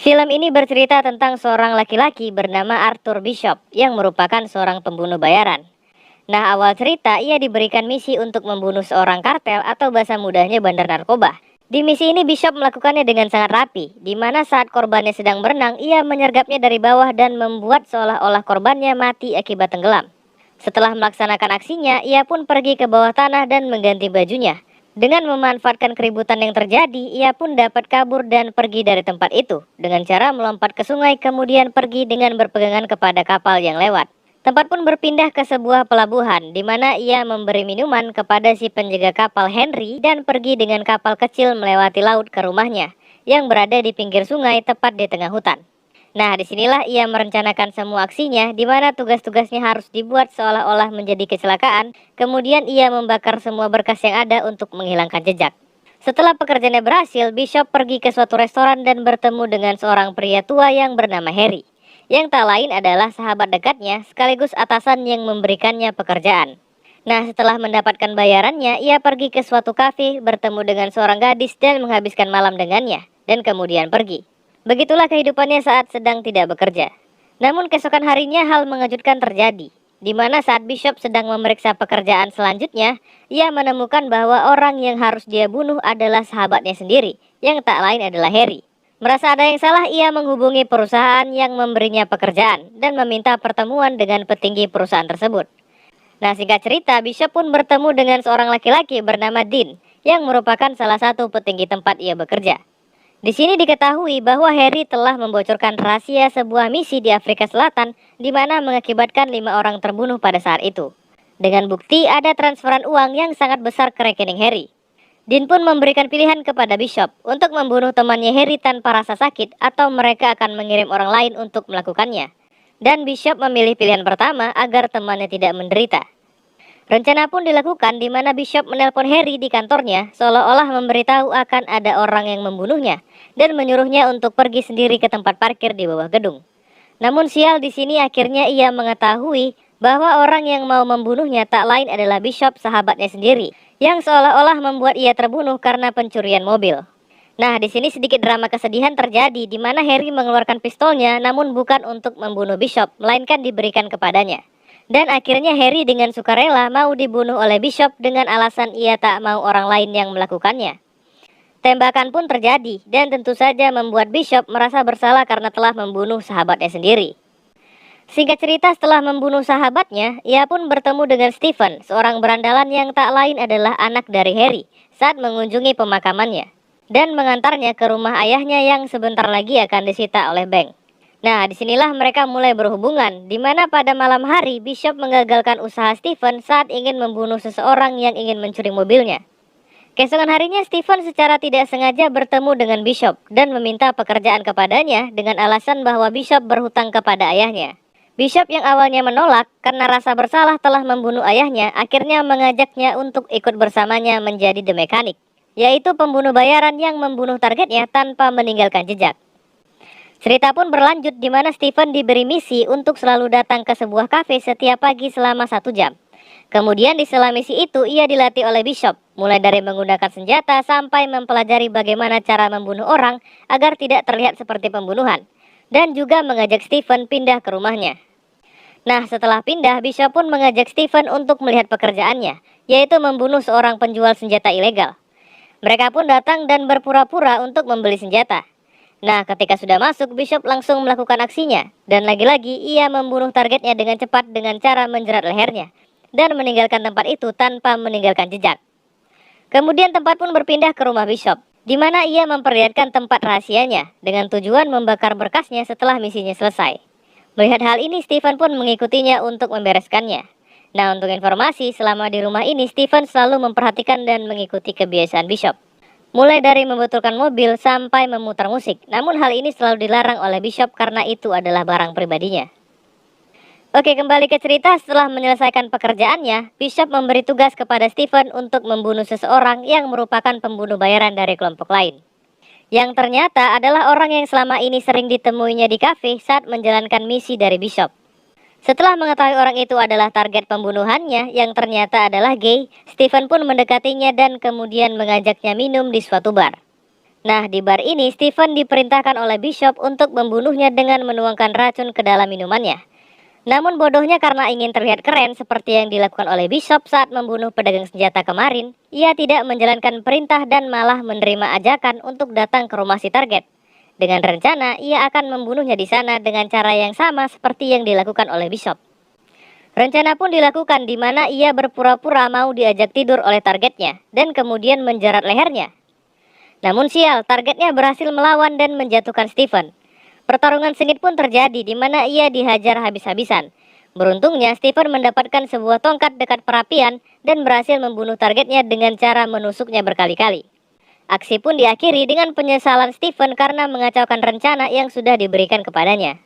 Film ini bercerita tentang seorang laki-laki bernama Arthur Bishop yang merupakan seorang pembunuh bayaran. Nah, awal cerita ia diberikan misi untuk membunuh seorang kartel atau bahasa mudahnya bandar narkoba. Di misi ini Bishop melakukannya dengan sangat rapi, di mana saat korbannya sedang berenang, ia menyergapnya dari bawah dan membuat seolah-olah korbannya mati akibat tenggelam. Setelah melaksanakan aksinya, ia pun pergi ke bawah tanah dan mengganti bajunya. Dengan memanfaatkan keributan yang terjadi, ia pun dapat kabur dan pergi dari tempat itu dengan cara melompat ke sungai kemudian pergi dengan berpegangan kepada kapal yang lewat. Tempat pun berpindah ke sebuah pelabuhan di mana ia memberi minuman kepada si penjaga kapal Henry dan pergi dengan kapal kecil melewati laut ke rumahnya yang berada di pinggir sungai tepat di tengah hutan. Nah, disinilah ia merencanakan semua aksinya, di mana tugas-tugasnya harus dibuat seolah-olah menjadi kecelakaan. Kemudian ia membakar semua berkas yang ada untuk menghilangkan jejak. Setelah pekerjaannya berhasil, Bishop pergi ke suatu restoran dan bertemu dengan seorang pria tua yang bernama Harry, yang tak lain adalah sahabat dekatnya sekaligus atasan yang memberikannya pekerjaan. Nah, setelah mendapatkan bayarannya, ia pergi ke suatu kafe, bertemu dengan seorang gadis dan menghabiskan malam dengannya, dan kemudian pergi. Begitulah kehidupannya saat sedang tidak bekerja. Namun keesokan harinya hal mengejutkan terjadi, di mana saat Bishop sedang memeriksa pekerjaan selanjutnya, ia menemukan bahwa orang yang harus dia bunuh adalah sahabatnya sendiri, yang tak lain adalah Harry. Merasa ada yang salah, ia menghubungi perusahaan yang memberinya pekerjaan dan meminta pertemuan dengan petinggi perusahaan tersebut. Nah, singkat cerita, Bishop pun bertemu dengan seorang laki-laki bernama Dean, yang merupakan salah satu petinggi tempat ia bekerja. Di sini diketahui bahwa Harry telah membocorkan rahasia sebuah misi di Afrika Selatan di mana mengakibatkan 5 orang terbunuh pada saat itu. Dengan bukti ada transferan uang yang sangat besar ke rekening Harry. Dean pun memberikan pilihan kepada Bishop untuk membunuh temannya Harry tanpa rasa sakit atau mereka akan mengirim orang lain untuk melakukannya. Dan Bishop memilih pilihan pertama agar temannya tidak menderita. Rencana pun dilakukan di mana Bishop menelpon Harry di kantornya seolah-olah memberitahu akan ada orang yang membunuhnya dan menyuruhnya untuk pergi sendiri ke tempat parkir di bawah gedung. Namun sial di sini akhirnya ia mengetahui bahwa orang yang mau membunuhnya tak lain adalah Bishop sahabatnya sendiri yang seolah-olah membuat ia terbunuh karena pencurian mobil. Nah, di sini sedikit drama kesedihan terjadi di mana Harry mengeluarkan pistolnya namun bukan untuk membunuh Bishop melainkan diberikan kepadanya. Dan akhirnya Harry dengan sukarela mau dibunuh oleh Bishop dengan alasan ia tak mau orang lain yang melakukannya. Tembakan pun terjadi dan tentu saja membuat Bishop merasa bersalah karena telah membunuh sahabatnya sendiri. Singkat cerita, setelah membunuh sahabatnya, ia pun bertemu dengan Stephen, seorang berandalan yang tak lain adalah anak dari Harry, saat mengunjungi pemakamannya dan mengantarnya ke rumah ayahnya yang sebentar lagi akan disita oleh bank. Nah, disinilah mereka mulai berhubungan, di mana pada malam hari Bishop mengagalkan usaha Stephen saat ingin membunuh seseorang yang ingin mencuri mobilnya. Keesokan harinya Stephen secara tidak sengaja bertemu dengan Bishop dan meminta pekerjaan kepadanya dengan alasan bahwa Bishop berhutang kepada ayahnya. Bishop yang awalnya menolak karena rasa bersalah telah membunuh ayahnya, akhirnya mengajaknya untuk ikut bersamanya menjadi The Mechanic, yaitu pembunuh bayaran yang membunuh targetnya tanpa meninggalkan jejak. Cerita pun berlanjut di mana Stephen diberi misi untuk selalu datang ke sebuah kafe setiap pagi selama 1 jam. Kemudian di sela misi itu ia dilatih oleh Bishop, mulai dari menggunakan senjata sampai mempelajari bagaimana cara membunuh orang agar tidak terlihat seperti pembunuhan. Dan juga mengajak Stephen pindah ke rumahnya. Nah, setelah pindah, Bishop pun mengajak Stephen untuk melihat pekerjaannya, yaitu membunuh seorang penjual senjata ilegal. Mereka pun datang dan berpura-pura untuk membeli senjata. Nah, ketika sudah masuk, Bishop langsung melakukan aksinya. Dan lagi-lagi ia membunuh targetnya dengan cepat dengan cara menjerat lehernya dan meninggalkan tempat itu tanpa meninggalkan jejak. Kemudian tempat pun berpindah ke rumah Bishop, di mana ia memperlihatkan tempat rahasianya dengan tujuan membakar berkasnya setelah misinya selesai. Melihat hal ini, Stephen pun mengikutinya untuk membereskannya. Nah, untuk informasi, selama di rumah ini Stephen selalu memperhatikan dan mengikuti kebiasaan Bishop, mulai dari membetulkan mobil sampai memutar musik. Namun hal ini selalu dilarang oleh Bishop karena itu adalah barang pribadinya. Oke, kembali ke cerita. Setelah menyelesaikan pekerjaannya, Bishop memberi tugas kepada Stephen untuk membunuh seseorang yang merupakan pembunuh bayaran dari kelompok lain, yang ternyata adalah orang yang selama ini sering ditemuinya di kafe saat menjalankan misi dari Bishop. Setelah mengetahui orang itu adalah target pembunuhannya yang ternyata adalah gay, Stephen pun mendekatinya dan kemudian mengajaknya minum di suatu bar. Nah, di bar ini Stephen diperintahkan oleh Bishop untuk membunuhnya dengan menuangkan racun ke dalam minumannya. Namun bodohnya karena ingin terlihat keren seperti yang dilakukan oleh Bishop saat membunuh pedagang senjata kemarin, ia tidak menjalankan perintah dan malah menerima ajakan untuk datang ke rumah si target. Dengan rencana, ia akan membunuhnya di sana dengan cara yang sama seperti yang dilakukan oleh Bishop. Rencana pun dilakukan di mana ia berpura-pura mau diajak tidur oleh targetnya dan kemudian menjerat lehernya. Namun sial, targetnya berhasil melawan dan menjatuhkan Stephen. Pertarungan sengit pun terjadi di mana ia dihajar habis-habisan. Beruntungnya, Stephen mendapatkan sebuah tongkat dekat perapian dan berhasil membunuh targetnya dengan cara menusuknya berkali-kali. Aksi pun diakhiri dengan penyesalan Stephen karena mengacaukan rencana yang sudah diberikan kepadanya.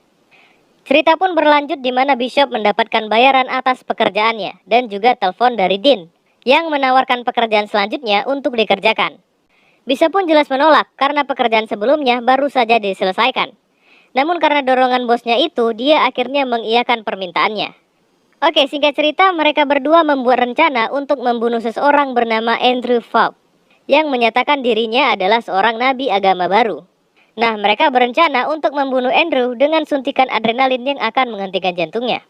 Cerita pun berlanjut di mana Bishop mendapatkan bayaran atas pekerjaannya dan juga telepon dari Dean yang menawarkan pekerjaan selanjutnya untuk dikerjakan. Bishop pun jelas menolak karena pekerjaan sebelumnya baru saja diselesaikan. Namun karena dorongan bosnya itu, dia akhirnya mengiyakan permintaannya. Oke, singkat cerita, mereka berdua membuat rencana untuk membunuh seseorang bernama Andrew Falk, yang menyatakan dirinya adalah seorang nabi agama baru. Nah, mereka berencana untuk membunuh Andrew dengan suntikan adrenalin yang akan menghentikan jantungnya.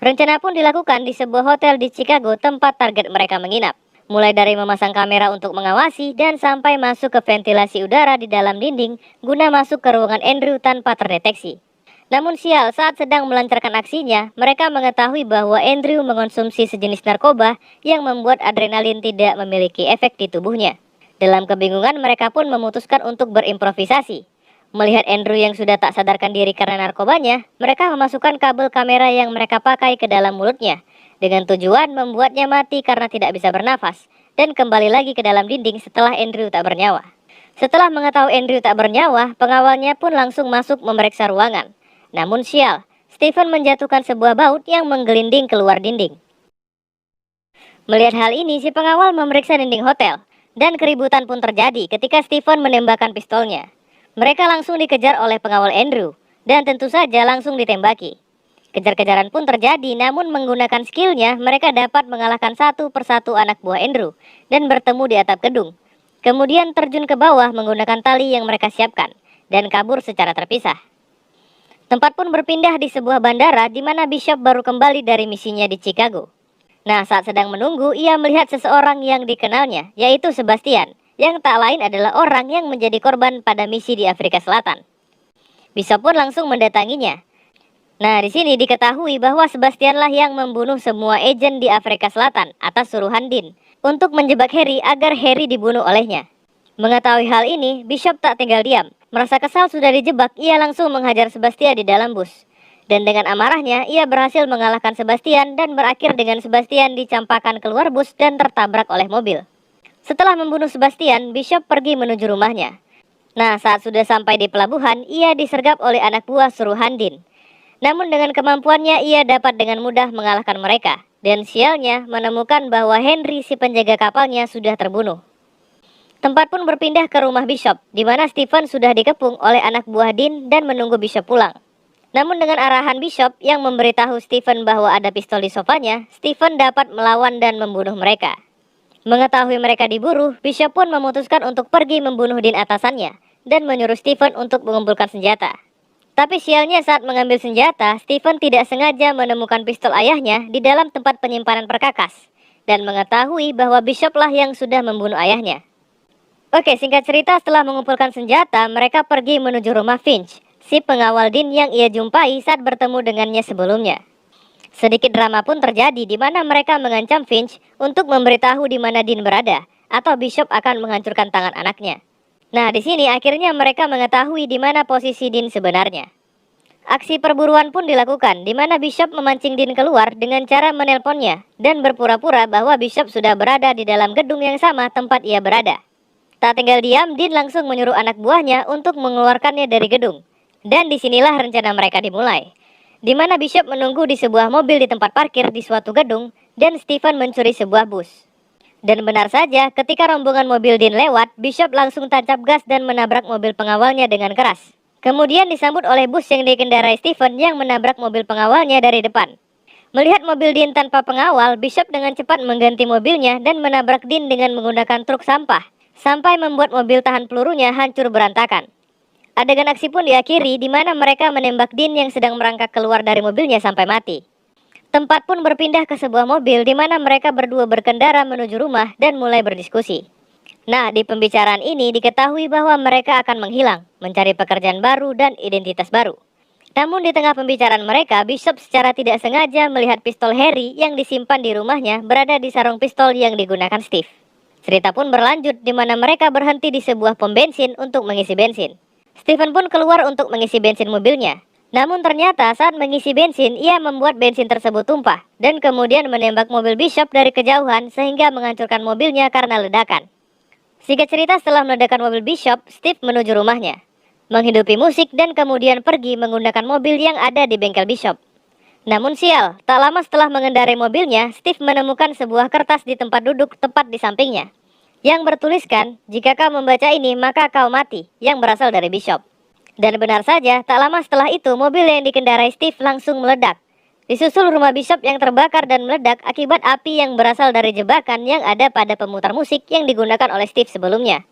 Rencana pun dilakukan di sebuah hotel di Chicago tempat target mereka menginap. Mulai dari memasang kamera untuk mengawasi dan sampai masuk ke ventilasi udara di dalam dinding guna masuk ke ruangan Andrew tanpa terdeteksi. Namun sial, saat sedang melancarkan aksinya, mereka mengetahui bahwa Andrew mengonsumsi sejenis narkoba yang membuat adrenalin tidak memiliki efek di tubuhnya. Dalam kebingungan, mereka pun memutuskan untuk berimprovisasi. Melihat Andrew yang sudah tak sadarkan diri karena narkobanya, mereka memasukkan kabel kamera yang mereka pakai ke dalam mulutnya, dengan tujuan membuatnya mati karena tidak bisa bernafas, dan kembali lagi ke dalam dinding setelah Andrew tak bernyawa. Setelah mengetahui Andrew tak bernyawa, pengawalnya pun langsung masuk memeriksa ruangan. Namun sial, Stephen menjatuhkan sebuah baut yang menggelinding keluar dinding. Melihat hal ini, si pengawal memeriksa dinding hotel, dan keributan pun terjadi ketika Stephen menembakkan pistolnya. Mereka langsung dikejar oleh pengawal Andrew, dan tentu saja langsung ditembaki. Kejar-kejaran pun terjadi, namun menggunakan skillnya, mereka dapat mengalahkan satu persatu anak buah Andrew dan bertemu di atap gedung. Kemudian terjun ke bawah menggunakan tali yang mereka siapkan dan kabur secara terpisah. Tempat pun berpindah di sebuah bandara di mana Bishop baru kembali dari misinya di Chicago. Nah, saat sedang menunggu, ia melihat seseorang yang dikenalnya, yaitu Sebastian, yang tak lain adalah orang yang menjadi korban pada misi di Afrika Selatan. Bishop pun langsung mendatanginya. Nah, di sini diketahui bahwa Sebastianlah yang membunuh semua agen di Afrika Selatan atas suruhan Dean untuk menjebak Harry agar Harry dibunuh olehnya. Mengetahui hal ini, Bishop tak tinggal diam. Merasa kesal sudah dijebak, ia langsung menghajar Sebastian di dalam bus. Dan dengan amarahnya, ia berhasil mengalahkan Sebastian dan berakhir dengan Sebastian dicampakkan keluar bus dan tertabrak oleh mobil. Setelah membunuh Sebastian, Bishop pergi menuju rumahnya. Nah, saat sudah sampai di pelabuhan, ia disergap oleh anak buah suruhan Dean. Namun dengan kemampuannya ia dapat dengan mudah mengalahkan mereka. Dan sialnya menemukan bahwa Henry si penjaga kapalnya sudah terbunuh. Tempat pun berpindah ke rumah Bishop, di mana Stephen sudah dikepung oleh anak buah Dean dan menunggu Bishop pulang. Namun dengan arahan Bishop yang memberitahu Stephen bahwa ada pistol di sofanya, Stephen dapat melawan dan membunuh mereka. Mengetahui mereka diburu, Bishop pun memutuskan untuk pergi membunuh Dean atasannya dan menyuruh Stephen untuk mengumpulkan senjata. Tapi sialnya saat mengambil senjata, Stephen tidak sengaja menemukan pistol ayahnya di dalam tempat penyimpanan perkakas dan mengetahui bahwa Bishoplah yang sudah membunuh ayahnya. Oke, singkat cerita, setelah mengumpulkan senjata, mereka pergi menuju rumah Finch, si pengawal Dean yang ia jumpai saat bertemu dengannya sebelumnya. Sedikit drama pun terjadi di mana mereka mengancam Finch untuk memberitahu di mana Dean berada, atau Bishop akan menghancurkan tangan anaknya. Nah, di sini akhirnya mereka mengetahui di mana posisi Dean sebenarnya. Aksi perburuan pun dilakukan, di mana Bishop memancing Dean keluar dengan cara menelponnya dan berpura-pura bahwa Bishop sudah berada di dalam gedung yang sama tempat ia berada. Tak tinggal diam, Dean langsung menyuruh anak buahnya untuk mengeluarkannya dari gedung. Dan disinilah rencana mereka dimulai, di mana Bishop menunggu di sebuah mobil di tempat parkir di suatu gedung, dan Stephen mencuri sebuah bus. Dan benar saja, ketika rombongan mobil Dean lewat, Bishop langsung tancap gas dan menabrak mobil pengawalnya dengan keras. Kemudian disambut oleh bus yang dikendarai Stephen yang menabrak mobil pengawalnya dari depan. Melihat mobil Dean tanpa pengawal, Bishop dengan cepat mengganti mobilnya dan menabrak Dean dengan menggunakan truk sampah sampai membuat mobil tahan pelurunya hancur berantakan. Adegan aksi pun diakhiri di mana mereka menembak Dean yang sedang merangkak keluar dari mobilnya sampai mati. Tempat pun berpindah ke sebuah mobil di mana mereka berdua berkendara menuju rumah dan mulai berdiskusi. Nah, di pembicaraan ini diketahui bahwa mereka akan menghilang, mencari pekerjaan baru dan identitas baru. Namun di tengah pembicaraan mereka, Bishop secara tidak sengaja melihat pistol Harry yang disimpan di rumahnya berada di sarung pistol yang digunakan Steve. Cerita pun berlanjut di mana mereka berhenti di sebuah pom bensin untuk mengisi bensin. Steven pun keluar untuk mengisi bensin mobilnya. Namun ternyata saat mengisi bensin, ia membuat bensin tersebut tumpah dan kemudian menembak mobil Bishop dari kejauhan sehingga menghancurkan mobilnya karena ledakan. Singkat cerita, setelah meledakkan mobil Bishop, Steve menuju rumahnya, menghidupi musik dan kemudian pergi menggunakan mobil yang ada di bengkel Bishop. Namun sial, tak lama setelah mengendarai mobilnya, Steve menemukan sebuah kertas di tempat duduk tepat di sampingnya, yang bertuliskan, "Jika kau membaca ini, maka kau mati," yang berasal dari Bishop. Dan benar saja, tak lama setelah itu, mobil yang dikendarai Steve langsung meledak. Disusul rumah Bishop yang terbakar dan meledak akibat api yang berasal dari jebakan yang ada pada pemutar musik yang digunakan oleh Steve sebelumnya.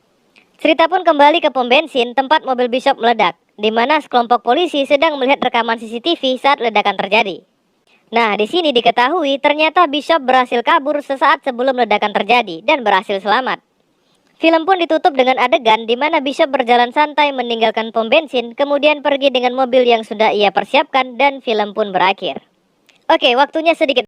Cerita pun kembali ke pom bensin tempat mobil Bishop meledak, di mana sekelompok polisi sedang melihat rekaman CCTV saat ledakan terjadi. Nah, di sini diketahui ternyata Bishop berhasil kabur sesaat sebelum ledakan terjadi dan berhasil selamat. Film pun ditutup dengan adegan di mana Bishop berjalan santai meninggalkan pom bensin, kemudian pergi dengan mobil yang sudah ia persiapkan dan film pun berakhir. Oke, waktunya sedikit